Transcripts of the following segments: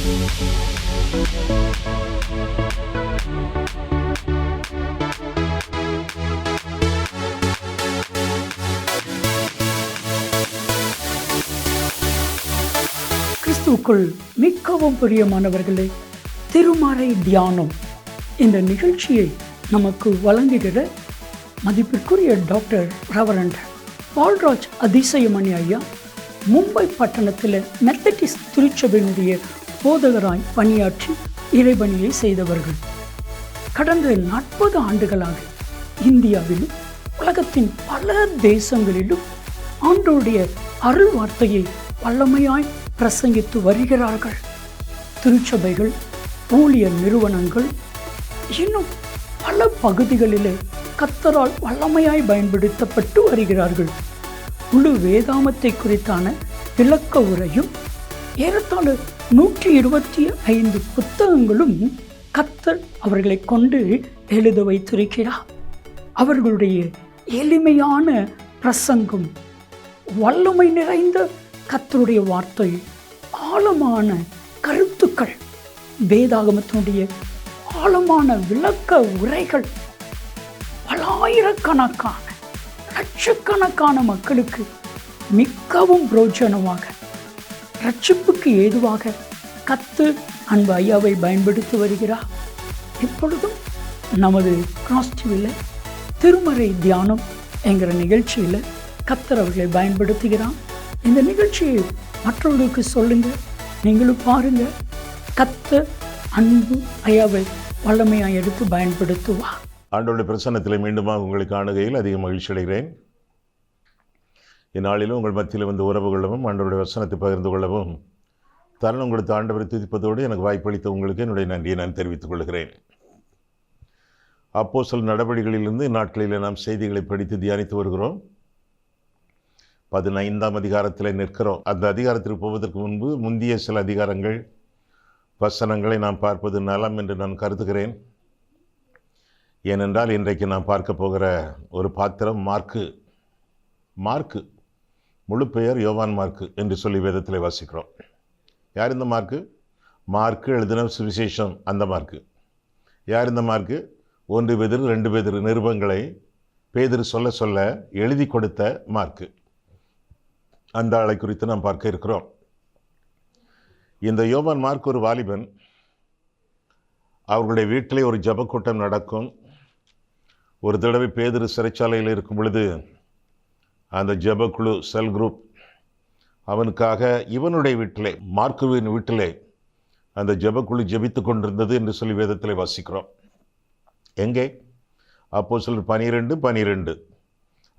கிறிஸ்துவுக்குள் மிகவும் பிரியமானவர்களே, திருமறை தியானம் இந்த நிகழ்ச்சியை நமக்கு வழங்குகிற மதிப்பிற்குரிய டாக்டர் ரெவரண்ட் பால்ராஜ் அதிசயமணி ஐயா மும்பை பட்டணத்தில் மெத்தடிஸ்ட் திருச்சபையினுடைய போதகராய் பணியாற்றி இறைபணியை செய்தவர்கள். கடந்த 40 ஆண்டுகளாக இந்தியாவிலும் உலகத்தின் பல தேசங்களிலும் ஆண்டவருடைய அருள் வார்த்தையை வல்லமையாய் பிரசங்கித்து வருகிறார்கள். திருச்சபைகள், ஊழியர் நிறுவனங்கள், இன்னும் பல பகுதிகளிலே கர்த்தரால் வல்லமையாய் பயன்படுத்தப்பட்டு வருகிறார்கள். முழு வேதாமத்தை குறித்தான விளக்க உரையும் ஏறத்தாழ 125 புத்தகங்களும் கர்த்தர் அவர்களை கொண்டு எழுத வைத்திருக்கிறார். அவர்களுடைய எளிமையான பிரசங்கம், வல்லமை நிறைந்த கர்த்தருடைய வார்த்தை, ஆழமான கருத்துக்கள், வேதாகமத்தினுடைய ஆழமான விளக்க உரைகள் பலாயிரக்கணக்கான லட்சக்கணக்கான மக்களுக்கு மிகவும் பிரோஜனமாக, ரட்சிப்புக்கு ஏதுவாக கர்த்தர் அன்பு ஐயாவை பயன்படுத்தி வருகிறார். இப்பொழுதும் நமது கிராஸ் டிவியில் திருமறை தியானம் என்கிற நிகழ்ச்சியில் கர்த்தர் அவர்களை பயன்படுத்துகிறார். இந்த நிகழ்ச்சியை மற்றவர்களுக்கு சொல்லுங்க, நீங்களும் பாருங்க. கர்த்தர் அன்பு ஐயாவை வல்லமையாக எடுத்து பயன்படுத்துவார். ஆண்டவருடைய பிரசன்னத்தில் மீண்டுமாக உங்களை காணுகையில் அதிக மகிழ்ச்சி அடைகிறேன். இந்நாளிலும் உங்கள் மத்தியில் வந்து உறவு கொள்ளவும் ஆண்டவருடைய வசனத்தை பகிர்ந்து கொள்ளவும் தருணம் கொடுத்த ஆண்டவரை துதிப்பதோடு எனக்கு வாய்ப்பளித்த உங்களுக்கு என்னுடைய நன்றியை நான் தெரிவித்துக் கொள்கிறேன். அப்போஸ்தலர் நடவடிக்கைகளிலிருந்து இந்நாட்களில் நாம் செய்திகளை படித்து தியானித்து வருகிறோம். 15ஆம் அதிகாரத்தில் நிற்கிறோம். அந்த அதிகாரத்திற்கு போவதற்கு முன்பு முந்திய சில அதிகாரங்கள் வசனங்களை நாம் பார்ப்பது நலம் என்று நான் கருதுகிறேன். ஏனென்றால் இன்றைக்கு நாம் பார்க்க போகிற ஒரு பாத்திரம் மார்க்கு. முழு பெயர் யோவான் மார்க்கு என்று சொல்லி வேதத்தில் வாசிக்கிறோம். யார் இந்த மார்க்கு எழுதின சுவிசேஷம். அந்த மார்க்கு யார்? இந்த மார்க்கு 1 பேதுரு 2 பேதுரு நிருபங்களை பேதுரு சொல்ல எழுதி கொடுத்த மார்க்கு. அந்த ஆளை குறித்து நாம் பார்க்க இருக்கிறோம். இந்த யோவான் மார்க் ஒரு வாலிபன். அவர்களுடைய வீட்டிலே ஒரு ஜெபக்கூட்டம் நடக்கும். ஒரு தடவை பேதுரு சிறைச்சாலையில் இருக்கும் பொழுது அந்த ஜெபக்குழு செல் குரூப் அவனுக்காக இவனுடைய வீட்டிலே, மார்க்குவின் வீட்டிலே அந்த ஜெபக்குழு ஜெபித்து கொண்டிருந்தது என்று சொல்லி வேதத்தில் வாசிக்கிறோம். எங்கே? அப்போஸ்தலர் 12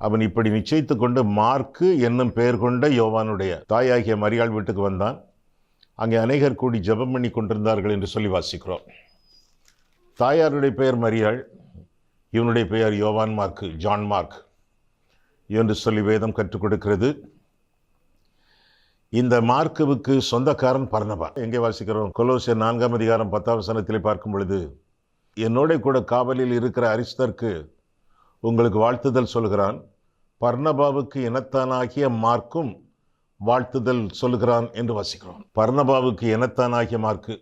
அவன் இப்படி நிச்சயித்து கொண்டு மார்க்கு என்னும் பெயர் கொண்ட யோவானுடைய தாயாகிய மரியாள் வீட்டுக்கு வந்தான். அங்கே அநேகர் கூடி ஜெபம் பண்ணி கொண்டிருந்தார்கள் என்று சொல்லி வாசிக்கிறோம். தாயாருடைய பெயர் மரியாள், இவனுடைய பெயர் யோவான் மார்க்கு, ஜான் மார்க் என்று சொல்லி வேதம் கற்றுக் கொடுக்கிறது. இந்த மார்க்குவுக்கு சொந்தக்காரன் பர்னபா. எங்கே வாசிக்கிறோம்? கொலோசியர் 4ஆம் அதிகாரம் 10ஆம் வசனத்திலே பார்க்கும் பொழுது, என்னோட கூட காவலில் இருக்கிற அரிஸ்தர்க்கு உங்களுக்கு வாழ்த்துதல் சொல்கிறான், பர்னபாவுக்கு இனத்தானாகிய மார்க்கும் வாழ்த்துதல் சொல்கிறான் என்று வாசிக்கிறோம். பர்னபாவுக்கு இனத்தானாகிய மார்க்கு,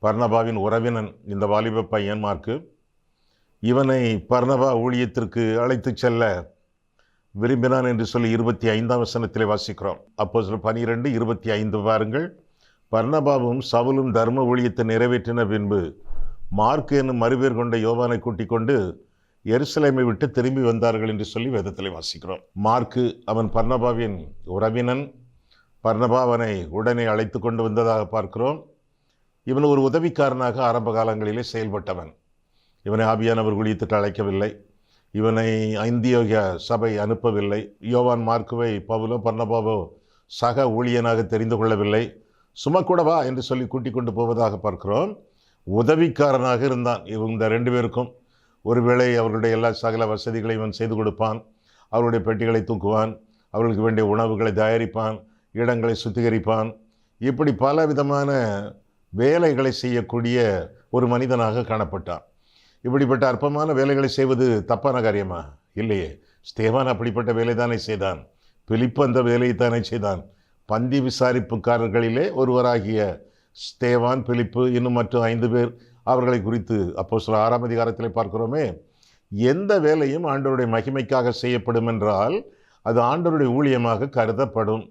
பர்னபாவின் உறவினன் இந்த வாலிப பையன் மார்க்கு. இவனை பர்னபா ஊழியத்திற்கு அழைத்து செல்ல விரும்பினான் என்று சொல்லி 25ஆம் வசனத்திலே வாசிக்கிறோம். அப்போஸ்தலர் 12:25 பாருங்கள். பர்னபாவும் சவுலும் தர்ம ஊழியத்தை நிறைவேற்றின பின்பு மார்க்கு என்னும் மறுபேர் கொண்ட யோவானை கூட்டிக் கொண்டு எருசலேமை விட்டு திரும்பி வந்தார்கள் என்று சொல்லி வேதத்தில் வாசிக்கிறோம். மார்க்கு அவன் பர்னபாவின் உறவினன். பர்னபா அவனை உடனே அழைத்து கொண்டு வந்ததாக பார்க்கிறோம். இவன் ஒரு உதவிக்காரனாக ஆரம்ப காலங்களிலே செயல்பட்டவன். இவனை ஆவியானவர் ஊழியத்துக்கு அழைக்கவில்லை. இவனை அந்தியோகிய சபை அனுப்பவில்லை. யோவான் மார்க்குவை பவுலோ பர்னபாவோ சக ஊழியனாக தெரிந்து கொள்ளவில்லை. சும்மா கூட வா என்று சொல்லி கூட்டிக் கொண்டு போவதாக பார்க்கிறோம். உதவிக்காரனாக இருந்தான். இவங்க 2 பேருக்கும் ஒருவேளை அவர்களுடைய எல்லா சகல வசதிகளை இவன் செய்து கொடுப்பான். அவருடைய பெட்டிகளை தூக்குவான், அவர்களுக்கு வேண்டிய உணவுகளை தயாரிப்பான், இடங்களை சுத்திகரிப்பான். இப்படி பல விதமான வேலைகளை செய்யக்கூடிய ஒரு மனிதனாக காணப்பட்டான். இப்படிப்பட்ட அற்பமான வேலைகளை செய்வது தப்பான காரியமா? இல்லையே. ஸ்தேவான் அப்படிப்பட்ட வேலை தானே செய்தான். பிலிப்பு அந்த வேலையை தானே செய்தான். பந்தி விசாரிப்புக்காரர்களிலே ஒருவராகிய ஸ்தேவான், பிலிப்பு, இன்னும் மற்ற 5 பேர், அவர்களை குறித்து அப்போஸ்தலர் 6ஆம் அதிகாரத்திலே பார்க்கிறோமே. எந்த வேலையும் ஆண்டவருடைய மகிமைக்காக செய்யப்படும் என்றால் அது ஆண்டவருடைய ஊழியமாக கருதப்படும்.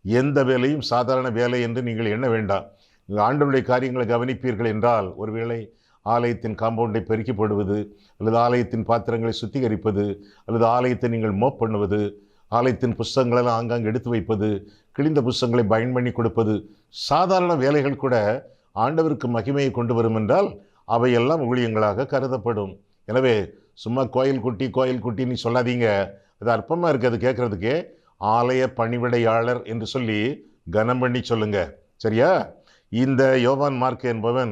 எந்த வேலையும் சாதாரண வேலை என்று நீங்கள் எண்ண வேண்டாம். நீங்கள் ஆண்டவருடைய காரியங்களை கவனிப்பீர்கள் என்றால், ஒருவேளை ஆலயத்தின் காம்பவுண்டை பெருக்கி போடுவது, அல்லது ஆலயத்தின் பாத்திரங்களை சுத்திகரிப்பது, அல்லது ஆலயத்தை நீங்கள் மோப் பண்ணுவது, ஆலயத்தின் புஸ்தகங்களெல்லாம் ஆங்காங்கே எடுத்து வைப்பது, கிழிந்த புஸ்தகங்களை பயன் பண்ணி கொடுப்பது, சாதாரண வேலைகள் கூட ஆண்டவருக்கு மகிமையை கொண்டு வரும் என்றால் அவையெல்லாம் ஊழியங்களாக கருதப்படும். எனவே சும்மா கோயில் குட்டின்னு சொல்லாதீங்க. அது அற்பமாக இருக்குது. அது கேட்குறதுக்கே ஆலய பணிவிடையாளர் என்று சொல்லி கனம் பண்ணி சொல்லுங்க. சரியா? இந்த யோவான் மார்க் என்பவன்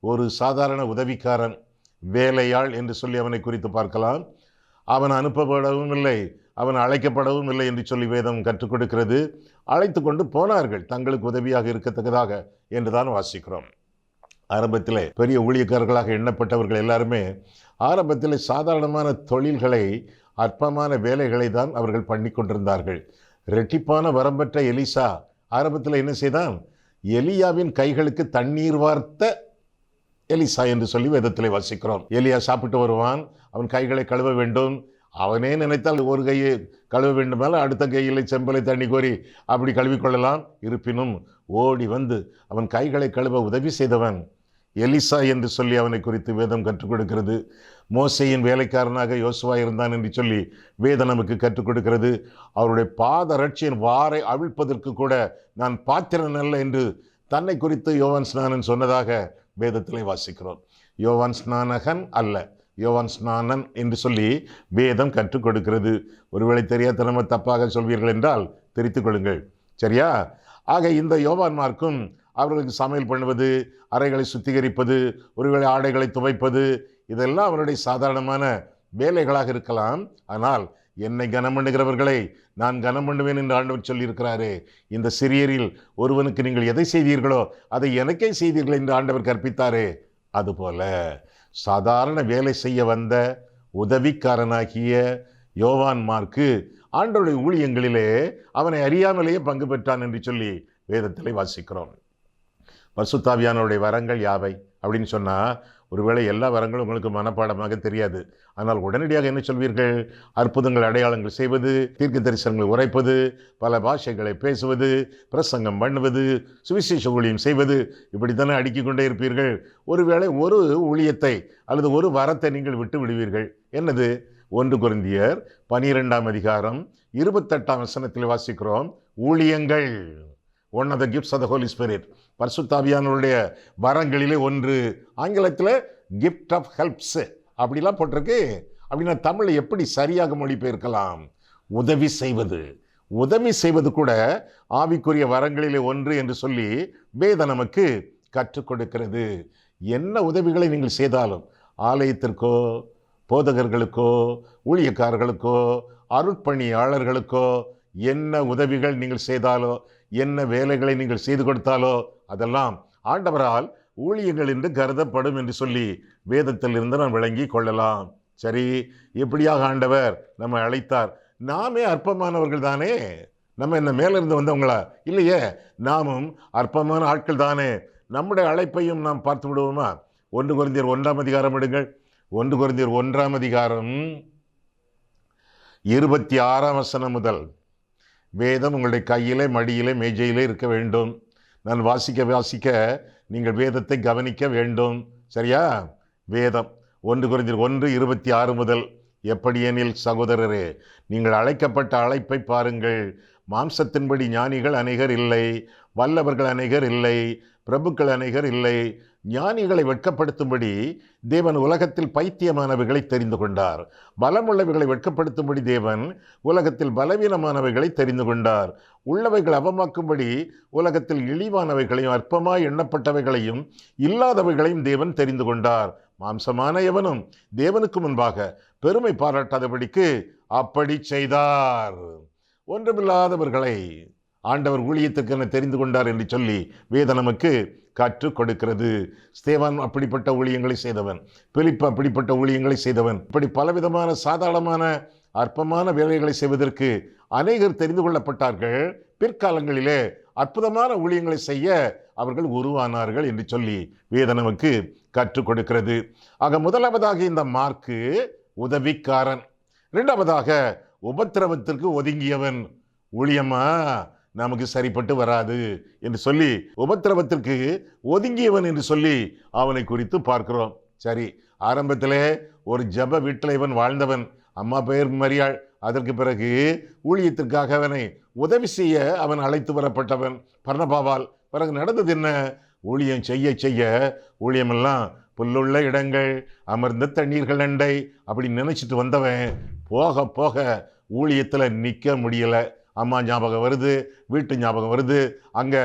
ஒரு சாதாரண உதவிக்காரன், வேலையாள் என்று சொல்லி அவனை குறித்து பார்க்கலாம். அவன் அனுப்பப்படவும் இல்லை, அவன் அழைக்கப்படவும் இல்லை என்று சொல்லி வேதம் கற்றுக் கொடுக்கிறது. அழைத்து கொண்டு போனார்கள் தங்களுக்கு உதவியாக இருக்கத்தக்கதாக என்றுதான் வாசிக்கிறோம். ஆரம்பத்தில் பெரிய ஊழியக்காரர்களாக எண்ணப்பட்டவர்கள் எல்லாருமே ஆரம்பத்தில் சாதாரணமான தொழில்களை, அற்பமான வேலைகளை தான் அவர்கள் பண்ணி கொண்டிருந்தார்கள். ரெட்டிப்பான வரம்பற்ற எலிசா ஆரம்பத்தில் என்ன செய்தான்? எலியாவின் கைகளுக்கு தண்ணீர் வார்த்த எலிசா என்று சொல்லி வேதத்திலே வாசிக்கிறோம். எலியா சாப்பிட்டு வருவான், அவன் கைகளை கழுவ வேண்டும். அவனே நினைத்தால் ஒரு கையை கழுவ வேண்டுமானால் அடுத்த கையில் செம்பலை தண்ணி கோரி அப்படி கழுவிக்கொள்ளலாம். இருப்பினும் ஓடி வந்து அவன் கைகளை கழுவ உதவி செய்தவன் எலிசா என்று சொல்லி அவனை குறித்து வேதம் கற்றுக் கொடுக்கிறது. மோசேயின் வேலைக்காரனாக யோசுவா இருந்தான் என்று சொல்லி வேதம் நமக்கு கற்றுக் கொடுக்கிறது. அவருடைய பாதரட்சியின் வாரை அவிழ்ப்பதற்கு கூட நான் பாத்திரன் அல்ல என்று தன்னை குறித்து யோவான் ஸ்நானன் சொன்னதாக வேதத்திலே வாசிக்கிறோம். யோவான் ஸ்நானகன் அல்ல, யோவான் ஸ்நானன் என்று சொல்லி வேதம் கற்றுக் கொடுக்கிறது. ஒருவேளை தெரியாதனமா தப்பாக சொல்வீர்கள் என்றால் தெரித்துக் கொள்ளுங்கள். சரியா? ஆக இந்த யோவான் மார்க்கும் அவர்களுக்கு சமையல் பண்ணுவது, அறைகளை சுத்திகரிப்பது, ஒருவேளை ஆடைகளை துவைப்பது, இதெல்லாம் அவருடைய சாதாரணமான வேலைகளாக இருக்கலாம். ஆனால் என்னை கனம் பண்ணுகிறவர்களை நான் கனம் பண்ணுவேன் என்று ஆண்டவர் சொல்லியிருக்கிறாரே. இந்த சிறியரில் ஒருவனுக்கு நீங்கள் எதை செய்தீர்களோ அதை எனக்கே செய்தீர்கள் என்று ஆண்டவர் கற்பித்தாரே. அதுபோல சாதாரண வேலை செய்ய வந்த உதவிக்காரனாகிய யோவான் மார்க்கு ஆண்டவருடைய ஊழியங்களிலே அவனை அறியாமலேயே பங்கு பெற்றான் என்று சொல்லி வேதத்திலே வாசிக்கிறோம். பரிசுத்த ஆவியானவருடைய வரங்கள் யாவை அப்படின்னு சொன்னால், ஒருவேளை எல்லா வரங்களும் உங்களுக்கு மனப்பாடமாக தெரியாது. ஆனால் உடனடியாக என்ன சொல்வீர்கள்? அற்புதங்கள், அடையாளங்கள் செய்வது, தீர்க்க தரிசனங்களை உரைப்பது, பல பாஷைகளை பேசுவது, பிரசங்கம் பண்ணுவது, சுவிசேஷ ஊழியம் செய்வது, இப்படி தானே அடுக்கிக் கொண்டே இருப்பீர்கள். ஒருவேளை ஒரு ஊழியத்தை அல்லது ஒரு வரத்தை நீங்கள் விட்டு விடுவீர்கள். என்னது? 1 கொரிந்தியர் 12ஆம் அதிகாரம் 28ஆம் வசனத்தில் வாசிக்கிறோம். ஊழியங்கள், one of the gifts of the Holy Spirit, பரிசுத்த ஆவியானவருடைய வரங்களிலே ஒன்று. ஆங்கிலத்தில் கிஃப்ட் ஆஃப் ஹெல்ப்ஸ் அப்படிலாம் போட்டிருக்கு. அப்படின்னா தமிழை எப்படி சரியாக மொழிபெயர்க்கலாம்? உதவி செய்வது. உதவி செய்வது கூட ஆவிக்குரிய வரங்களிலே ஒன்று என்று சொல்லி வேதம் நமக்கு கற்றுக் கொடுக்கிறது. என்ன உதவிகளை நீங்கள் செய்தாலும், ஆலயத்திற்கோ, போதகர்களுக்கோ, ஊழியக்காரர்களுக்கோ, அருட்பணியாளர்களுக்கோ என்ன உதவிகள் நீங்கள் செய்தாலோ, என்ன வேலைகளை நீங்கள் செய்து கொடுத்தாலோ அதெல்லாம் ஆண்டவரால் ஊழியங்கள் என்று கருதப்படும் என்று சொல்லி வேதத்தில் இருந்து நாம் விளங்கி கொள்ளலாம். சரி, எப்படியாக ஆண்டவர் நம்ம அழைத்தார்? நாமே அற்பமானவர்கள் தானே. நம்ம என்ன மேலிருந்து வந்தவங்களா? இல்லையே, நாமும் அற்பமான ஆட்கள் தானே. நம்முடைய அழைப்பையும் நாம் பார்த்து விடுவோமா? 1 கொரிந்தியர் 1ஆம் அதிகாரம் எடுங்கள். 1 கொரிந்தியர் 1ஆம் அதிகாரம் 26ஆம் வசனம் முதல். வேதம் உங்களுடைய கையிலே, மடியிலே, மேஜையிலே இருக்க வேண்டும். நான் வாசிக்க நீங்கள் வேதத்தை கவனிக்க வேண்டும். சரியா? வேதம் 1 கொரிந்தியர் 1:26 முதல். எப்படியெனில் சகோதரரே, நீங்கள் அழைக்கப்பட்ட அழைப்பை பாருங்கள். மாம்சத்தின்படி ஞானிகள் அநேகர் இல்லை, வல்லவர்கள் அநேகர் இல்லை, பிரபுக்கள் அநேகர் இல்லை. ஞானிகளை வெட்கப்படுத்தும்படி தேவன் உலகத்தில் பைத்தியமானவைகளை தெரிந்து கொண்டார். பலமுள்ளவைகளை வெட்கப்படுத்தும்படி தேவன் உலகத்தில் பலவீனமானவைகளை தெரிந்து கொண்டார். உள்ளவைகள் அவமாக்கும்படி உலகத்தில் இழிவானவைகளையும் அற்பமாய் எண்ணப்பட்டவைகளையும் இல்லாதவைகளையும் தேவன் தெரிந்து கொண்டார். மாம்சமான எவனும் தேவனுக்கு முன்பாக பெருமை பாராட்டாதபடிக்கு அப்படி செய்தார். ஒன்றுமில்லாதவர்களை ஆண்டவர் ஊழியத்துக்கென தெரிந்து கொண்டார் என்று சொல்லி வேதம் நமக்கு கற்றுக் கொடுக்கிறது. ஸ்தேவான் அப்படிப்பட்ட ஊழியங்களை செய்தவன், பிலிப்பு அப்படிப்பட்ட ஊழியங்களை செய்தவன். இப்படி பலவிதமான சாதாரணமான அற்பமான வேலைகளை செய்வதற்கு அநேகர் தெரிந்து கொள்ளப்பட்டார்கள். பிற்காலங்களிலே அற்புதமான ஊழியங்களை செய்ய அவர்கள் உருவானார்கள் என்று சொல்லி வேதம் நமக்கு கற்றுக் கொடுக்கிறது. ஆக முதலாவதாக இந்த மார்க்கு உதவிக்காரன், இரண்டாவதாக உபத்திரவத்திற்கு ஒதுங்கியவன். ஊழியமா நமக்கு சரிப்பட்டு வராது என்று சொல்லி உபத்திரவத்திற்கு ஒதுங்கியவன் என்று சொல்லி அவனை குறித்து பார்க்கிறோம். சரி, ஆரம்பத்திலே ஒரு ஜப வீட்டில் இவன் வாழ்ந்தவன். அம்மா பெயர் மரியாள். அதற்கு பிறகு ஊழியத்திற்காக அவனை உதவி செய்ய அவன் அழைத்து வரப்பட்டவன் பர்னபாவால். பிறகு நடந்தது என்ன? ஊழியம் செய்ய செய்ய ஊழியமெல்லாம் புல்லுள்ள இடங்கள், அமர்ந்த தண்ணீர்கள் அண்டை அப்படி நினைச்சிட்டு வந்தவன் போக போக ஊழியத்தில் நிற்க முடியலை. அம்மா ஞாபகம் வருது, வீட்டு ஞாபகம் வருது, அங்கே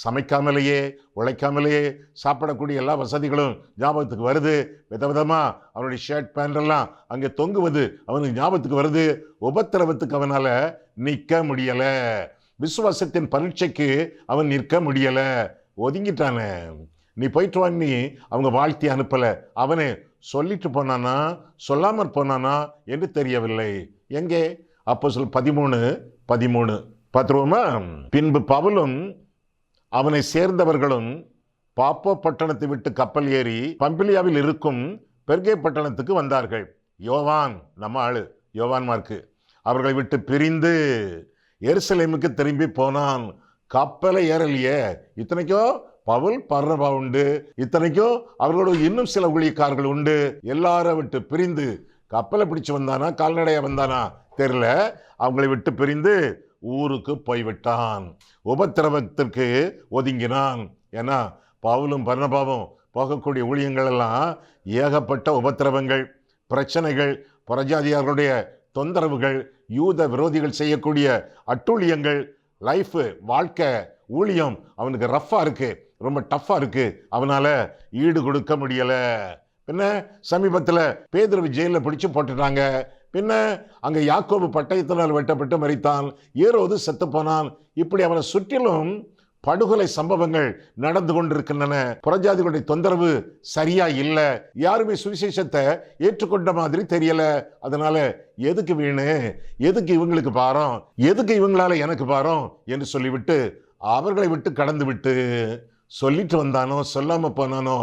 சமைக்காமலேயே உழைக்காமலேயே சாப்பிடக்கூடிய எல்லா வசதிகளும் ஞாபகத்துக்கு வருது. விதவிதமாக அவனுடைய ஷர்ட் பேண்டெல்லாம் அங்கே தொங்குவது அவனுக்கு ஞாபகத்துக்கு வருது. உபத்திரவத்துக்கு அவனால் நிற்க முடியலை. விசுவாசத்தின் பரீட்சைக்கு அவன் நிற்க முடியலை, ஒதுங்கிட்டானே. நீ போயிட்டு வாங்கி அவங்க வாழ்த்தி அனுப்பலை. அவனே சொல்லிட்டு போனானா சொல்லாமற் போனானா என்று தெரியவில்லை. எங்கே? அப்போஸ்தலர் 13:13 பார்த்துருவோமா? பின்பு பவுலும் அவனை சேர்ந்தவர்களும் பாப்போ பட்டணத்தை விட்டு கப்பல் ஏறி பம்பிலியாவில் இருக்கும் பெர்கே பட்டணத்துக்கு வந்தார்கள். யோவான், நம்ம ஆளு யோவான் மார்க்கு, அவர்களை விட்டு பிரிந்து எருசலேமுக்கு திரும்பி போனான். கப்பலை ஏறலையே. இத்தனைக்கும் பவுல் பர்னபா உண்டு, இத்தனைக்கும் அவர்களோட இன்னும் சில ஊழியக்காரர்கள் உண்டு. எல்லாரை விட்டு பிரிந்து கப்பலை பிடிச்சு வந்தானா கால்நடையா வந்தானா தெரியல, அவங்களை விட்டு பிரிந்து ஊருக்கு போய்விட்டான். உபத்திரவத்திற்கு ஒதுங்கினான். ஏன்னா பவுலும் பர்னபாவும் போகக்கூடிய ஊழியங்கள் எல்லாம் ஏகப்பட்ட உபத்திரவங்கள், பிரச்சனைகள், புறஜாதியார்களுடைய தொந்தரவுகள், யூத விரோதிகள் செய்யக்கூடிய அட்டூழியங்கள், லைஃபு வாழ்க்கை ஊழியம் அவனுக்கு ரஃப்பாக இருக்கு, ரொம்ப டஃப்பாக இருக்கு. அவனால ஈடு கொடுக்க முடியல. பின்ன சமீபத்தில் பேதுருவை ஜெயிலில் பிடிச்சு போட்டுட்டாங்க. பின்ன அங்கே யாக்கோபு பட்டயத்தினால் வெட்டப்பட்டு மரித்தான். ஏரோது செத்து போனான். இப்படி அவனை சுற்றிலும் படுகொலை சம்பவங்கள் நடந்து கொண்டிருக்கின்றன. புறஜாதிகளுடைய தொந்தரவு சரியா இல்லை. யாருமே சுவிசேஷத்தை ஏற்றுக்கொண்ட மாதிரி தெரியல. அதனால எதுக்கு வீணு, எதுக்கு இவங்களுக்கு பாரம், எதுக்கு இவங்களால எனக்கு பாரம் என்று சொல்லிவிட்டு அவர்களை விட்டு கடந்து விட்டு சொல்லிட்டு வந்தானோ சொல்லாம போனானோ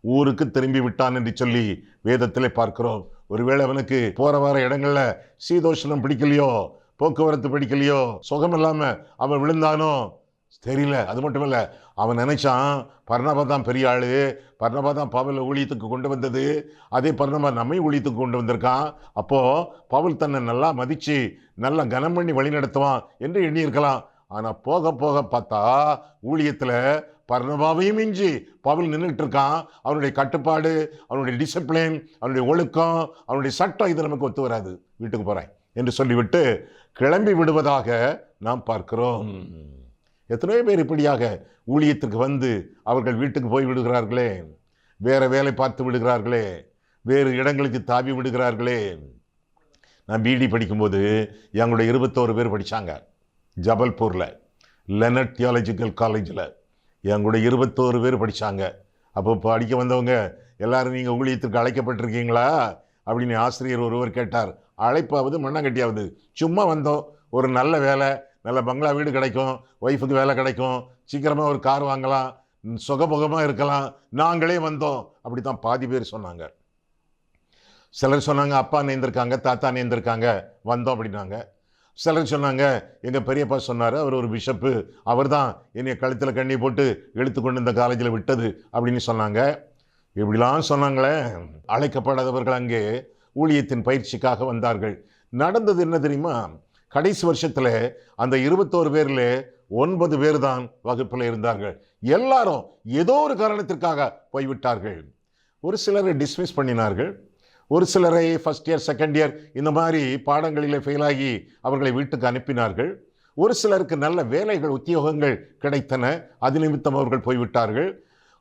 ஊருக்கு திரும்பி விட்டான் என்று சொல்லி வேதத்திலே பார்க்கிறோம். ஒருவேளை அவனுக்கு போற வர இடங்கள்ல சீதோஷணம் பிடிக்கலையோ, போக்குவரத்து பிடிக்கலையோ, சுகம் இல்லாம அவன் விழுந்தானோ தெரியல. அது மட்டும் இல்லை, அவன் நினைச்சான் பர்னபா தான் பெரிய ஆளு, பர்னபா தான் பவுலை ஊழியத்துக்கு கொண்டு வந்தது, அதே பர்னபா நம்மை ஊழியத்துக்கு கொண்டு வந்திருக்கான். அப்போ பவுல் தன்னை நல்லா மதிச்சு நல்லா கனம் பண்ணி வழி நடத்துவான் என்று எண்ணியிருக்கலாம். ஆனா போக போக பார்த்தா ஊழியத்துல பர்னபாவையும் மிஞ்சி பவுல் நின்றுட்டு இருக்கான். அவனுடைய கட்டுப்பாடு, அவனுடைய டிசிப்ளின், அவனுடைய ஒழுக்கம், அவனுடைய சட்டம் இது நமக்கு ஒத்து வராது, வீட்டுக்கு போறேன் என்று சொல்லிவிட்டு கிளம்பி விடுவதாக நாம் பார்க்கிறோம். எத்தனையோ பேர் இப்படியாக ஊழியத்துக்கு வந்து அவர்கள் வீட்டுக்கு போய் விடுகிறார்களே, வேற வேலை பார்த்து விடுகிறார்களே, வேறு இடங்களுக்கு தாவி விடுகிறார்களே. நான் பிடி படிக்கும்போது எங்களுடைய 21 பேர் படித்தாங்க ஜபல்பூரில், லெனட் தியாலஜிக்கல் காலேஜில். எங்களுடைய 21 பேர் படித்தாங்க. அப்போ படிக்க வந்தவங்க எல்லாரும் நீங்கள் ஊழியத்திற்கு அழைக்கப்பட்டிருக்கீங்களா அப்படின்னு ஆசிரியர் ஒருவர் கேட்டார். அழைப்பாவது மண்ணங்கட்டியாவது, சும்மா வந்தோம், ஒரு நல்ல வேலை, நல்ல பங்களா வீடு கிடைக்கும், ஒய்ஃபுக்கு வேலை கிடைக்கும், சீக்கிரமாக ஒரு கார் வாங்கலாம், சுகபோகமாக இருக்கலாம், நாங்களே வந்தோம். அப்படி தான் பாதி பேர் சொன்னாங்க. சிலர் சொன்னாங்க அப்பா நேர்ந்திருக்காங்க, தாத்தா நேர்ந்திருக்காங்க, வந்தோம் அப்படின்னாங்க. சிலர் சொன்னாங்க எங்கள் பெரியப்பா சொன்னார், அவர் ஒரு பிஷப்பு, அவர் தான் என்னை கழுத்தில் கண்ணி போட்டு இழுத்து கொண்டு இந்த காலேஜில் விட்டது அப்படின்னு சொன்னாங்க. இப்படிலாம் சொன்னாங்களே. அழைக்கப்படாதவர்கள் அங்கே ஊழியத்தின் பயிற்சிக்காக வந்தார்கள். நடந்தது என்ன தெரியுமா? கடைசி வருஷத்தில் அந்த 21 பேரில் 9 பேர் தான் வகுப்பில் இருந்தார்கள். எல்லாரும் ஏதோ ஒரு காரணத்திற்காக போய்விட்டார்கள். ஒரு சிலரை டிஸ்மிஸ் பண்ணினார்கள், ஒரு சிலரை ஃபர்ஸ்ட் இயர் செகண்ட் இயர் இந்த மாதிரி பாடங்களில் ஃபெயிலாகி அவர்களை வீட்டுக்கு அனுப்பினார்கள். ஒரு சிலருக்கு நல்ல வேலைகள் உத்தியோகங்கள் கிடைத்தன, அது நிமித்தம் அவர்கள் போய்விட்டார்கள்.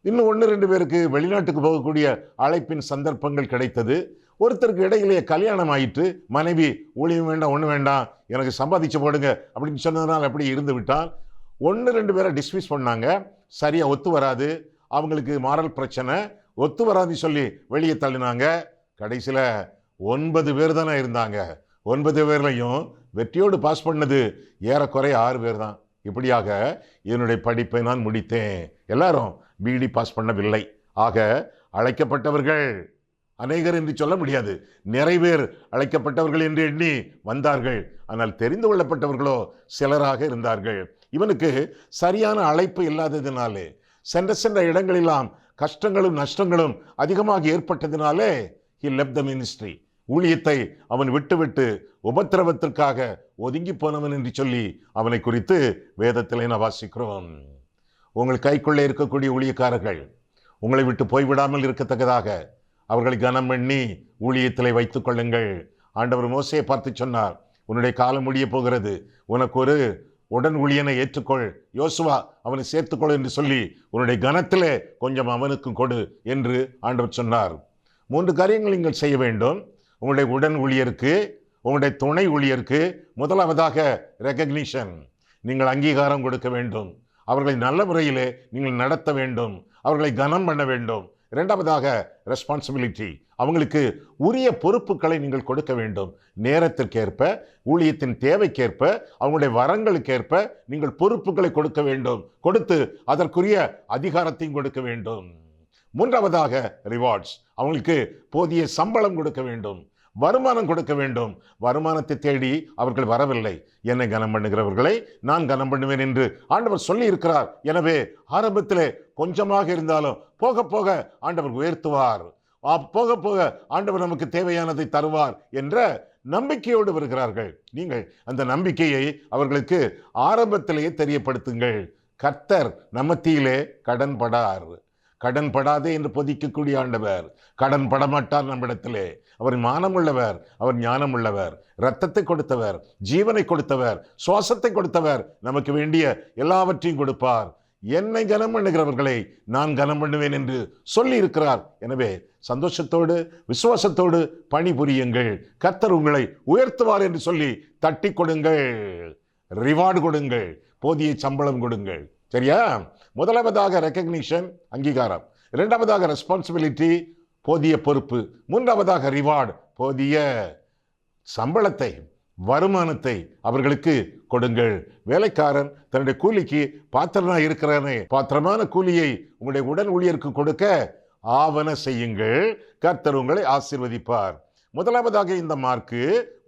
இன்னும் 1-2 பேருக்கு வெளிநாட்டுக்கு போகக்கூடிய அழைப்பின் சந்தர்ப்பங்கள் கிடைத்தது. ஒருத்தருக்கு இடையிலேயே கல்யாணம் ஆயிட்டு மனைவி ஊழியம் வேண்டாம் ஒன்றும் வேண்டாம் எனக்கு சம்பாதிச்சு போடுங்க அப்படின்னு சொன்னதுனால அப்படி இருந்து விட்டான். 1-2 பேரை டிஸ்மிஸ் பண்ணாங்க. சரியாக ஒத்து வராது, அவங்களுக்கு மாரல் பிரச்சனை, ஒத்து வராதுன்னு சொல்லி வெளியே தள்ளினாங்க. கடைசியில் 9 பேர் தானே இருந்தாங்க. 9 பேர்லையும் வெற்றியோடு பாஸ் பண்ணது ஏறக்குறைய 6 பேர் தான். இப்படியாக என்னுடைய படிப்பை நான் முடித்தேன். எல்லாரும் பிஇடி பாஸ் பண்ணவில்லை. ஆக அழைக்கப்பட்டவர்கள் அநேகர் என்று சொல்ல முடியாது, நிறைய பேர் அழைக்கப்பட்டவர்கள் என்று எண்ணி வந்தார்கள். ஆனால் தெரிந்து கொள்ளப்பட்டவர்களோ சிலராக இருந்தார்கள். இவனுக்கு சரியான அழைப்பு இல்லாததினாலே, சென்ற இடங்களெல்லாம் கஷ்டங்களும் நஷ்டங்களும் அதிகமாக ஏற்பட்டதினாலே he left the ministry. ஊழியத்தை அவன் விட்டுவிட்டு உபத்திரவத்திற்காக ஒதுங்கி போனவன் என்று சொல்லி அவனை குறித்து வேதத்திலே நான் வாசிக்கிறோம். உங்கள் கைக்குள்ளே இருக்கக்கூடிய ஊழியக்காரர்கள் உங்களை விட்டு போய்விடாமல் இருக்கத்தக்கதாக அவர்களை கனம் பண்ணி ஊழியத்திலே வைத்துக் கொள்ளுங்கள். ஆண்டவர் மோசேயை பார்த்து சொன்னார், உன்னுடைய காலம் முடிய போகிறது, உனக்கு ஒரு உடன் ஊழியனை ஏற்றுக்கொள், யோசுவா அவனை சேர்த்துக்கொள் என்று சொல்லி உன்னுடைய கனத்திலே கொஞ்சம் அவனுக்கும் கொடு என்று ஆண்டவர் சொன்னார். 3 காரியங்கள் நீங்கள் செய்ய வேண்டும். உங்களுடைய உடன் ஊழியருக்கு, உங்களுடைய துணை ஊழியருக்கு முதலாவதாக ரெகக்னிஷன், நீங்கள் அங்கீகாரம் கொடுக்க வேண்டும். அவர்களை நல்ல முறையிலே நீங்கள் நடத்த வேண்டும், அவர்களை கனம் பண்ண வேண்டும். இரண்டாவதாக ரெஸ்பான்சிபிலிட்டி, அவங்களுக்கு உரிய பொறுப்புகளை நீங்கள் கொடுக்க வேண்டும். நேரத்திற்கேற்ப, ஊழியத்தின் தேவைக்கேற்ப, அவங்களுடைய வரங்களுக்கேற்ப நீங்கள் பொறுப்புகளை கொடுக்க வேண்டும். கொடுத்து அதற்குரிய அதிகாரத்தையும் கொடுக்க வேண்டும். மூன்றாவதாக ரிவார்ட்ஸ், அவங்களுக்கு போதிய சம்பளம் கொடுக்க வேண்டும், வருமானம் கொடுக்க வேண்டும். வருமானத்தை தேடி அவர்கள் வரவில்லை, என்னை கனம் பண்ணுகிறவர்களை நான் கனம் பண்ணுவேன் என்று ஆண்டவர் சொல்லி இருக்கிறார். எனவே ஆரம்பத்திலே கொஞ்சமாக இருந்தாலும் போக போக ஆண்டவர் உயர்த்துவார், போக போக ஆண்டவர் நமக்கு தேவையானதை தருவார் என்ற நம்பிக்கையோடு வருகிறார்கள். நீங்கள் அந்த நம்பிக்கையை அவர்களுக்கு ஆரம்பத்திலேயே தெரியப்படுத்துங்கள். கர்த்தர் நம்மத்தியிலே கடன் படார், கடன் படாதே என்று பொதிக்கக்கூடிய ஆண்டவர் கடன் படமாட்டார் நம்மிடத்திலே. அவர் மானமுள்ளவர், அவர் ஞானம் உள்ளவர், இரத்தத்தை கொடுத்தவர், ஜீவனை கொடுத்தவர், சுவாசத்தை கொடுத்தவர், நமக்கு வேண்டிய எல்லாவற்றையும் கொடுப்பார். என்னை கனம் பண்ணுகிறவர்களை நான் கனம் பண்ணுவேன் என்று சொல்லி இருக்கிறார். எனவே சந்தோஷத்தோடு விசுவாசத்தோடு பணிபுரியுங்கள். கர்த்தர் உங்களை உயர்த்துவார் என்று சொல்லி தட்டி கொடுங்கள், ரிவார்டு கொடுங்கள், போதிய சம்பளம் கொடுங்கள். சரியா? முதலாவதாக ரெகக்னிஷன், அங்கீகாரம். இரண்டாவதாக ரெஸ்பான்சிபிலிட்டி, போதிய பொறுப்பு. மூன்றாவதாக ரிவார்டு, போதிய சம்பளத்தை, வருமானத்தை அவர்களுக்கு கொடுங்கள். வேலைக்காரன் தன்னுடைய கூலிக்கு பாத்திரனா இருக்கிறானே, பாத்திரமான கூலியை உங்களுடைய உடன் ஊழியருக்கு கொடுக்க ஆவன செய்யுங்கள், கர்த்தர் உங்களை ஆசீர்வதிப்பார். முதலாவதாக இந்த மார்க்கு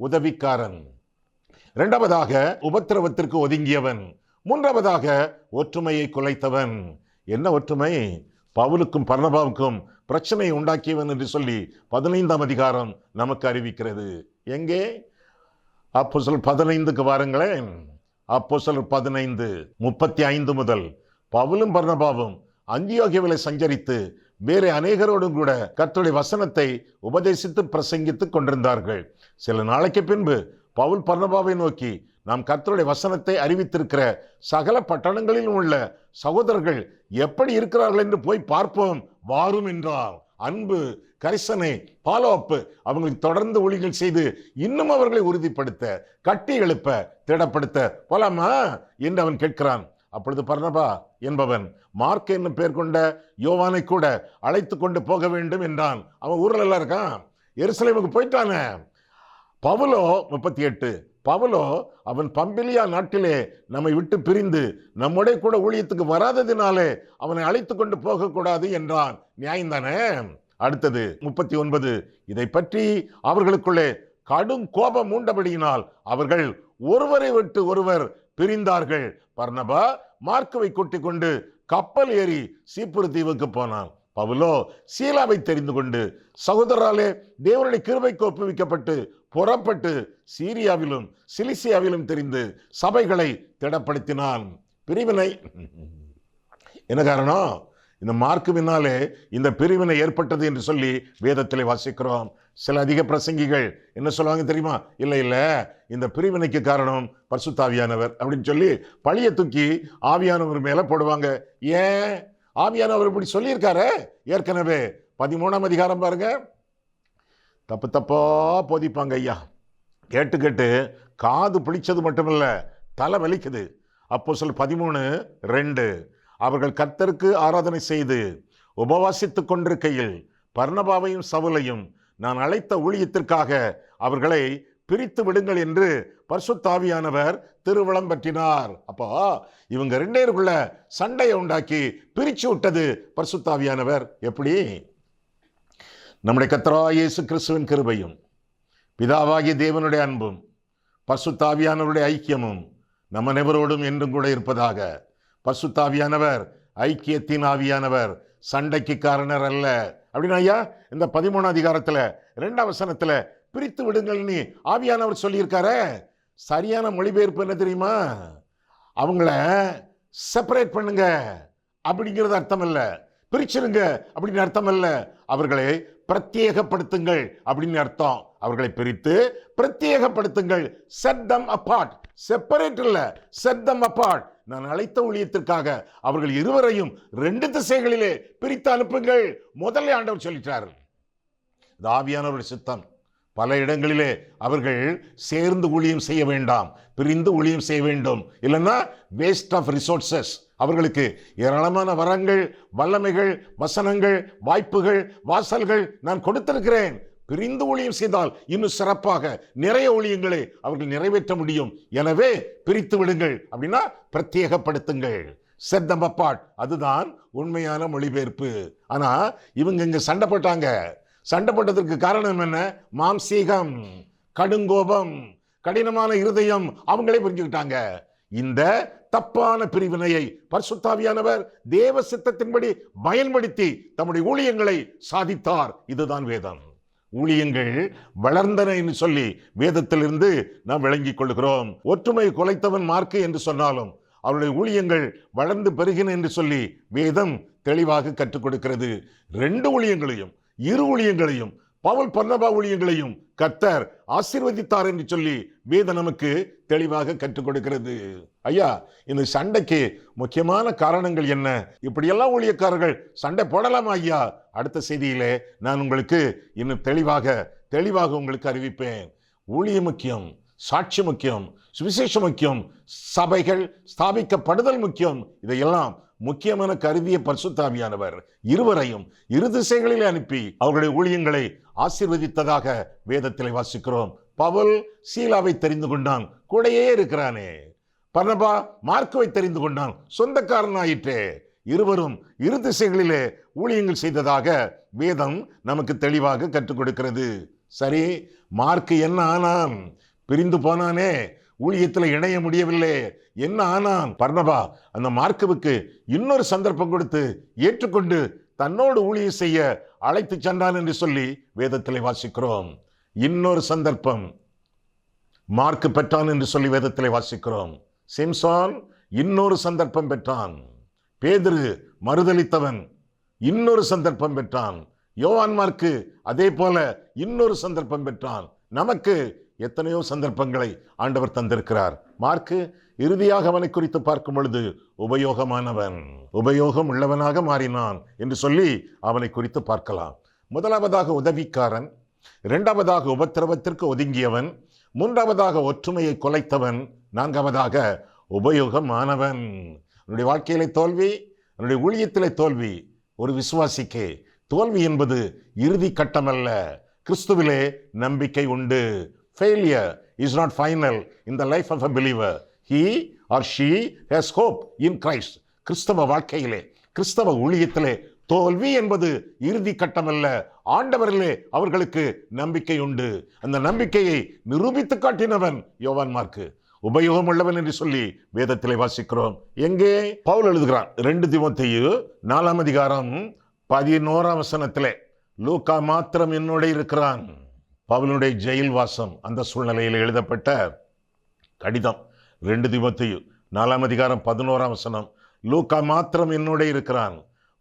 உதவிக்காரன், இரண்டாவதாக உபத்திரவத்திற்கு ஒதுங்கியவன், மூன்றாவதாக ஒற்றுமையை குலைத்தவன். என்ன ஒற்றுமை? பவுலுக்கும் பர்னபாவுக்கும் பிரச்சனையை உண்டாக்கியவன் என்று சொல்லி 15ஆம் அதிகாரம் நமக்கு அறிவிக்கிறது. எங்கே? அப்போஸ்தலர் 15க்கு வாருங்களேன். அப்போஸ்தலர் 15:35 முதல். பவுலும் பர்னபாவும் அந்தியோகியாவிலே சஞ்சரித்து வேறு அநேகரோடும் கூட கர்த்தருடைய வசனத்தை உபதேசித்து பிரசங்கித்து கொண்டிருந்தார்கள். சில நாளைக்கு பின்பு பவுல் பர்னபாவை நோக்கி, நாம் கர்த்தருடைய வசனத்தை அறிவித்திருக்கிற சகல பட்டணங்களிலும் உள்ள சகோதரர்கள் எப்படி இருக்கிறார்கள் என்று போய் பார்ப்போம் வாரும் என்றார். அன்பு, கரிசனை, பாலோப்பு அவங்களுக்கு தொடர்ந்து ஊழியங்கள் செய்து இன்னும் அவர்களை உறுதிப்படுத்த, கட்டி எழுப்ப, திடப்படுத்த போலாமா என்று அவன் கேட்கிறான். அப்பொழுது பர்னபா என்பவன் மார்க் என்னும் பேர் கொண்ட யோவானை கூட அழைத்து கொண்டு போக வேண்டும் என்றான். அவன் ஊரில் எல்லாம் இருக்கான், எருசலேமுக்கு போயிட்டானே. பவுலோ 38, பவுலோ அவன் பம்பிலியா நாட்டிலே நம்மை விட்டு பிரிந்து நம்முடைய கூட ஊழியத்துக்கு வராததினாலே அவனை அழைத்து கொண்டு போகக்கூடாது என்றான். நியாயம்தானே? அடுத்தது 39, இதை பற்றி அவர்களுக்குள்ளே கடும் கோபம் மூண்டபடியினால் அவர்கள் ஒருவரை விட்டு ஒருவர் பிரிந்தார்கள். பர்னபா மார்க்குவை கூட்டிக் கொண்டு கப்பல் ஏறி சீப்புரு தீவுக்கு போனான். பவுலோ சீலாவை தெரிந்து கொண்டு சகோதராலே தேவனுடைய கிருபைக்கு ஒப்புவிக்கப்பட்டு புறப்பட்டு சீரியாவிலும் சிலிசியாவிலும் தெரிந்து சபைகளை திடப்படுத்தினான். பிரிவினை என்ன காரணம்? இந்த மார்க்குவினாலே இந்த பிரிவினை ஏற்பட்டது என்று சொல்லி வேதத்திலே வாசிக்கிறோம். சில அதிக பிரசங்கிகள் என்ன சொல்லுவாங்க தெரியுமா? இல்லை இந்த பிரிவினைக்கு காரணம் பரிசுத்த ஆவியானவர் அப்படின்னு சொல்லி பழிய தூக்கி ஆவியானவர் மேல போடுவாங்க. ஏன்? ஆவியானவர் இப்படி சொல்லியிருக்காரு ஏற்கனவே. 13ஆம் அதிகாரம் பாருங்க. தப்பு தப்பா போதிப்பாங்க ஐயா. கேட்டு கேட்டு காது பிடிச்சது மட்டுமில்ல, தலை வலிக்குது. அப்போஸ்தலர் 13:2, அவர்கள் கர்த்தருக்கு ஆராதனை செய்து உபவாசித்துக் கொண்டிருக்கையில் பர்னபாவையும் சவுலையும் நான் அழைத்த ஊழியத்திற்காக அவர்களை பிரித்து விடுங்கள் என்று பரிசுத்த ஆவியானவர் திருவுளம் பற்றினார். அப்போ இவங்க ரெண்டேருக்குள்ள சண்டையை உண்டாக்கி பிரிச்சு விட்டது பரிசுத்த ஆவியானவர். எப்படி? நம்முடைய கர்த்தராகிய இயேசு கிறிஸ்துவின் கிருபையும் பிதாவாகிய தேவனுடைய அன்பும் பரிசுத்த ஆவியானவருடைய ஐக்கியமும் நம்ம அனைவரோடும் என்றும் கூட இருப்பதாக. பரிசுத்த ஆவியானவர் ஐக்கியத்தின் ஆவியானவர், சண்டைக்கு காரணர் அல்ல. அப்படின்னு ஐயா இந்த 13ஆம் அதிகாரத்துல 2ஆம் வசனத்துல பிரித்து விடுங்கள்னு ஆவியானவர் சொல்லியிருக்காரு. சரியான மொழிபெயர்ப்பு என்ன தெரியுமா? அவங்கள செப்பரேட் பண்ணுங்க அப்படிங்கிறது அர்த்தம் இல்ல. பிரிச்சிருங்க அப்படின்னு அர்த்தம் இல்ல. அவர்களை பிரத்யேகப்படுத்துங்கள் அப்படின்னு அர்த்தம். அவர்களை பிரித்து பிரத்யேகப்படுத்துங்கள். Set them apart. செப்பரேட் இல்ல, செட் தம் அபார்ட். நான் அழைத்த ஊழியத்திற்காக அவர்கள் இருவரையும் 2 திசைகளிலே பிரித்து அனுப்புங்கள். முதல்ல ஆண்டவர் சொல்லிட்டார். இது ஆவியானவருடைய சித்தம். பல இடங்களிலே அவர்கள் சேர்ந்து ஊழியம் செய்ய வேண்டாம், பிரிந்து ஊழியம் செய்ய வேண்டும். இல்லைன்னா வேஸ்ட் ஆஃப் ரிசோர்சஸ். அவர்களுக்கு ஏராளமான வரங்கள், வல்லமைகள், வசனங்கள், வாய்ப்புகள், வாசல்கள் நான் கொடுத்திருக்கிறேன். பிரிந்து ஊழியம் செய்தால் இன்னும் சிறப்பாக நிறைய ஊழியங்களை அவர்கள் நிறைவேற்ற முடியும். எனவே பிரித்து விடுங்கள் அப்படின்னா பிரத்யேகப்படுத்துங்கள். Set them abort. அதுதான் உண்மையான மொழிபெயர்ப்பு. ஆனா இவங்க இங்க சண்டை போட்டாங்க. சண்டை போட்டதற்கு காரணம் என்ன? மாம்சீகம், கடுங்கோபம், கடினமான இருதயம். அவங்களே புரிஞ்சுக்கிட்டாங்க. இந்த தப்பான பிரிவினையை பரிசுத்த ஆவியானவர் தேவ சித்தத்தின்படி பயன்படுத்தி தம்முடைய ஊழியங்களை சாதித்தார். இதுதான் வேதம். ஊழியங்கள் வளர்ந்தன என்று சொல்லி வேதத்திலிருந்து நாம் விளங்கிக் கொள்கிறோம். ஒற்றுமை குலைத்தவன் மார்க்கு என்று சொன்னாலும் அவருடைய ஊழியங்கள் வளர்ந்து பெருகின என்று சொல்லி வேதம் தெளிவாக கற்றுக் கொடுக்கிறது. 2 ஊழியங்களையும், 2 ஊழியங்களையும், பவுல் பர்னபா ஊழியங்களையும் கர்த்தர் ஆசீர்வதித்தார் என்று சொல்லி வேதம் நமக்கு தெளிவாக கற்றுக் கொடுக்கிறது. ஐயா, இந்த சண்டைக்கு முக்கியமான காரணங்கள் என்ன? இப்படியெல்லாம் ஊழியக்காரர்கள் சண்டை போடலாமா ஐயா? அடுத்த செய்தியிலே நான் உங்களுக்கு இன்னும் தெளிவாக உங்களுக்கு அறிவிப்பேன். ஊழியம் முக்கியம், சாட்சி முக்கியம், சுவிசேஷம் முக்கியம், சபைகள் ஸ்தாபிக்கப்படுதல் முக்கியம். இதையெல்லாம் முக்கியமான கருதிய பரிசுத்த ஆவியானவர் இருவரையும் 2 திசைகளில் அனுப்பி அவர்களுடைய ஊழியங்களை ஆசீர்வதித்ததாக வேதத்திலே வாசிக்கிறோம். பவுல் சீலாவை தெரிந்து கொண்டான், கூடையே இருக்கிறானே. பர்னபா மார்க்குவை தெரிந்து கொண்டான், சொந்தக்காரனாயிற்றே. இருவரும் 2 திசைகளிலே ஊழியங்கள் செய்ததாக வேதம் நமக்கு தெளிவாக கற்றுக் கொடுக்கிறது. சரி, மார்க்கு என்ன ஆனான்? பிரிந்து போனானே, ஊழியத்தில் இணைய முடியவில்லை. என்ன ஆனான்? பர்னபா அந்த மார்க்குவுக்கு இன்னொரு சந்தர்ப்பம் கொடுத்து ஏற்றுக்கொண்டு தன்னோடு ஊழியம் செய்ய அழைத்து சென்றான் என்று சொல்லி வேதத்திலே வாசிக்கிறோம். இன்னொரு சந்தர்ப்பம் மார்க்கு பெற்றான் என்று சொல்லி வேதத்திலே வாசிக்கிறோம். சிம்சோன் இன்னொரு சந்தர்ப்பம் பெற்றான். பேதுரு மறுதலித்தவன் இன்னொரு சந்தர்ப்பம் பெற்றான். யோவான் மார்க்கு அதே போல இன்னொரு சந்தர்ப்பம் பெற்றான். நமக்கு எத்தனையோ சந்தர்ப்பங்களை ஆண்டவர் தந்திருக்கிறார். மார்க்கு இறுதியாக அவனை குறித்து பார்க்கும் பொழுது உபயோகம் உள்ளவனாக மாறினான் என்று சொல்லி அவனை குறித்து பார்க்கலாம். முதலாவதாக உதவிக்காரன், 2ஆவதாக உபத்திரவத்திற்கு ஒதுங்கியவன், 3ஆவதாக ஒற்றுமையை குலைத்தவன், 4ஆவதாக உபயோகமானவன். என்னுடைய வாழ்க்கையிலே தோல்வி, என்னுடைய ஊழியத்திலே தோல்வி ஒரு விசுவாசிக்கு தோல்வி என்பது இறுதி கட்டமல்ல. கிறிஸ்துவிலே நம்பிக்கை உண்டு. Failure is not final in the life of a believer. He or she has hope in Christ. கிறிஸ்தவ வாழ்க்கையிலே, கிறிஸ்தவ ஊழியத்திலே தோல்வி என்பது இறுதி கட்டமல்ல. ஆண்டவரிலே அவர்களுக்கு நம்பிக்கை உண்டு. அந்த நம்பிக்கையை நிரூபித்து காட்டினவன் யோவான் மார்க்கு. உபயோகம் உள்ளவன் என்று சொல்லி வேதத்திலே வாசிக்கிறோம். எங்கே? பவுல் எழுதுகிறான் 2 தீமோத்தேயு 4ஆம் அதிகாரம் 11ஆம் வசனத்திலே, லூக்கா மாத்திரம் என்னோட இருக்கிறான். பவுலுடைய ஜெயில் வாசம் அந்த சூழ்நிலையில் எழுதப்பட்ட கடிதம். 2 தீமோத்தேயு 4ஆம் அதிகாரம் 11ஆம் வசனம், லூக்கா மாத்திரம் என்னோட இருக்கிறான்.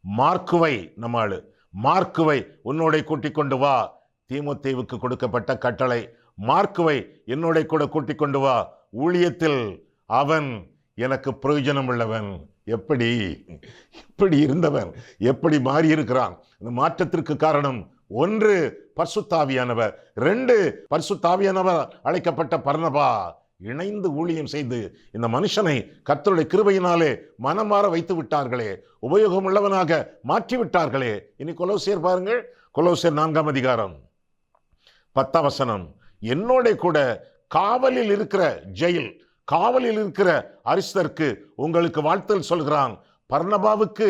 மார்க்குவை, நம்மாளு மார்க்குவை உன்னோட கூட்டிக் கொண்டு வா. தீமோத்தேயுவுக்கு கொடுக்கப்பட்ட கட்டளை, மார்க்குவை என்னோட கூட கூட்டிக் கொண்டு வா. ஊழியத்தில் அவன் எனக்கு பிரயோஜனம் உள்ளவன். எப்படி இருந்தவன் எப்படி மாறி இருக்கிறான்? இந்த மாற்றத்திற்கு காரணம் 1 பரிசுத்த ஆவியானவர், 2 பரிசுத்த ஆவியானவர் அழைக்கப்பட்ட பர்னபா இணைந்து ஊழியம் செய்து இந்த மனுஷனை கர்த்தருடைய கிருபையினாலே மனம் மாற வைத்து விட்டார்களே, உபயோகம் உள்ளவனாக மாற்றி விட்டார்களே. இனி கொலோசியர் பாருங்கள். கொலோசியர் 4ஆம் அதிகாரம் 10ஆம் வசனம், என்னோட கூட காவலில் இருக்கிற ஜெயில், காவலில் இருக்கிற அரிஸ்தருக்கு உங்களுக்கு வாழ்த்துதல் சொல்கிறான். பர்னபாவுக்கு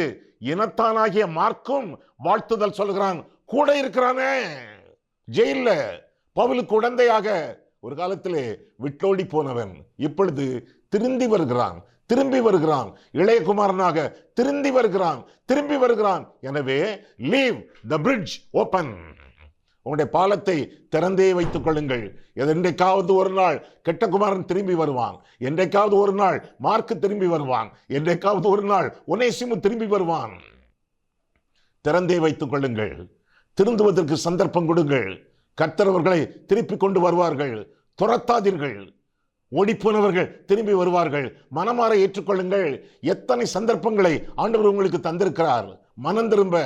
இனத்தானாகிய மார்க்கும் வாழ்த்துதல் சொல்கிறான். கூட இருக்கிறானே ஜெயில்ல, பவுலுக்கு உடந்தையாக ஒரு காலத்திலே விட்டோடி போனவன் இப்பொழுது திரும்பி வருகிறான். இளையகுமாரனாக திரும்பி வருகிறான். எனவே லீவ் த பிரிட்ஜ் ஓபன். உங்களுடைய பாலத்தை திறந்தே வைத்துக் கொள்ளுங்கள். என்றைக்காவது ஒரு நாள் கெட்ட குமாரன் திரும்பி வருவான், என்றைக்காவது ஒரு நாள் மார்க்கு திரும்பி வருவான், என்றைக்காவது ஒரு நாள் ஒனேசிமு திரும்பி வருவான். திறந்தே வைத்துக் கொள்ளுங்கள். திருந்துவதற்கு சந்தர்ப்பம் கொடுங்கள். கர்த்தர் அவர்களை திருப்பி கொண்டு வருவார்கள். துரத்தாதீர்கள். ஓடிப்போனவர்கள் திரும்பி வருவார்கள். மனமாற ஏற்றுக்கொள்ளுங்கள். எத்தனை சந்தர்ப்பங்களை ஆண்டவர் உங்களுக்கு தந்திருக்கிறார். மனம் திரும்ப,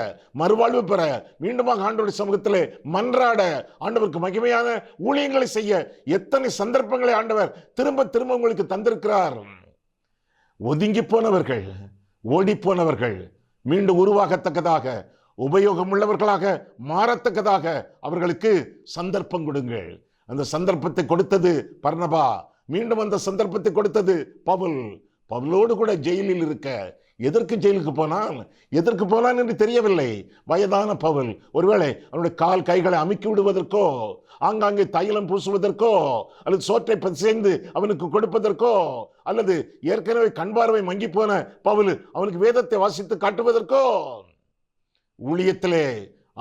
மறுவாழ்வு பெற, மீண்டுமாக ஆண்டவருடைய சமூகத்திலே மன்றாட, ஆண்டவருக்கு மகிமையான ஊழியங்களை செய்ய எத்தனை சந்தர்ப்பங்களை ஆண்டவர் திரும்ப திரும்ப உங்களுக்கு தந்திருக்கிறார். ஒதுங்கி போனவர்கள், ஓடி போனவர்கள் மீண்டும் உருவாகத்தக்கதாக, உபயோகம் உள்ளவர்களாக மாறத்தக்கதாக அவர்களுக்கு சந்தர்ப்பம் கொடுங்கள். அந்த சந்தர்ப்பத்தை கொடுத்தது பர்னபா, மீண்டும் அந்த சந்தர்ப்பத்தை கொடுத்தது பவுல். பவுலோடு கூட ஜெயிலில் இருக்க, எதற்கு ஜெயிலுக்கு போனான் என்று தெரியவில்லை. வயதான பவுல் ஒருவேளை அவனுடைய கால் கைகளை அமுக்கி விடுவதற்கோ, ஆங்காங்கே தைலம் பூசுவதற்கோ, அல்லது சோற்றை சேர்ந்து அவனுக்கு கொடுப்பதற்கோ, அல்லது ஏற்கனவே கண் பார்வை மங்கி போன பவுல் அவனுக்கு வேதத்தை வாசித்து காட்டுவதற்கோ, ஊழியத்திலே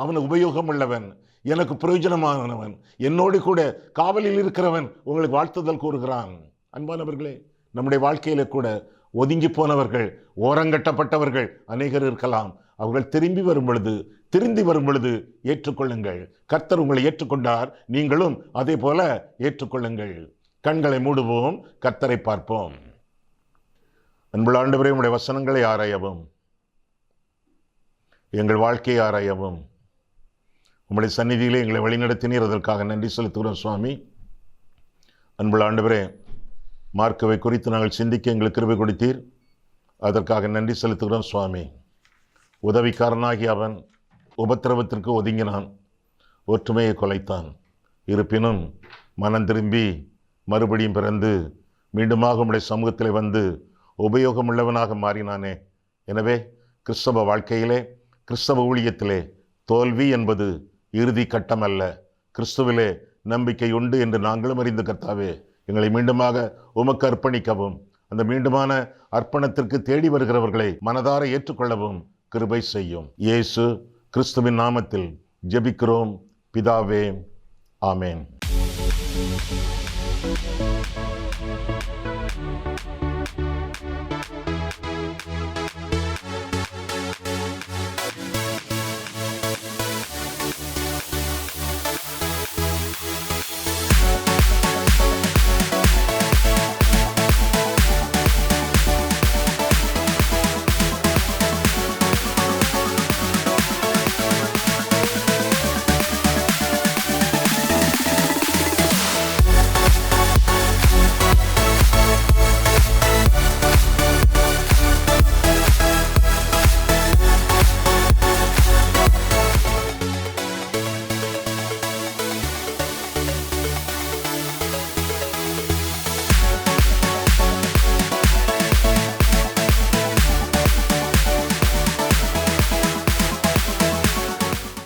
அவன் உபயோகம் உள்ளவன், எனக்கு பிரயோஜனமானவன், என்னோடு கூட காவலில் இருக்கிறவன் உங்களுக்கு வாழ்த்துதல் கூறுகிறான். அன்பானவர்களே, நம்முடைய வாழ்க்கையில கூட ஒதுங்கி போனவர்கள், ஓரங்கட்டப்பட்டவர்கள் அநேகர் இருக்கலாம். அவர்கள் திரும்பி வரும் பொழுது ஏற்றுக்கொள்ளுங்கள். கர்த்தர் உங்களை ஏற்றுக்கொண்டார், நீங்களும் அதே போல ஏற்றுக்கொள்ளுங்கள். கண்களை மூடுவோம், கர்த்தரை பார்ப்போம். அன்புள்ள ஆண்டவரே, உம்முடைய வசனங்களை ஆராயவும், எங்கள் வாழ்க்கையை ஆராயவும் உம்முடைய சந்நிதியிலே எங்களை வழிநடத்தினீர். அதற்காக நன்றி செலுத்துகிறோம் சுவாமி. அன்புள்ள ஆண்டவரே, மார்க்கவை குறித்து நாங்கள் சிந்திக்க எங்களுக்கு கிருபை கொடுத்தீர். அதற்காக நன்றி செலுத்துகிறோம் சுவாமி. உதவிக்காரனாகி அவன் உபத்திரவத்திற்கு ஒதுங்கினான், ஒற்றுமையை கொலைத்தான். இருப்பினும் மனம் திரும்பி மறுபடியும் பிறந்து மீண்டுமாக உம்முடைய சமூகத்தில் வந்து உபயோகமுள்ளவனாக மாறினானே. எனவே கிறிஸ்தவ வாழ்க்கையிலே, கிறிஸ்தவ ஊழியத்திலே தோல்வி என்பது இறுதி கட்டம் அல்ல. கிறிஸ்துவிலே நம்பிக்கை உண்டு என்று நாங்களும் அறிந்து கர்த்தாவே, எங்களை மீண்டுமாக உமக்கு அர்ப்பணிக்கவும், அந்த மீண்டுமான அர்ப்பணத்திற்கு தேடி வருகிறவர்களை மனதார ஏற்றுக்கொள்ளவும் கிருபை செய்யும். இயேசு கிறிஸ்துவின் நாமத்தில் ஜெபிக்கிறோம் பிதாவே, ஆமேன்.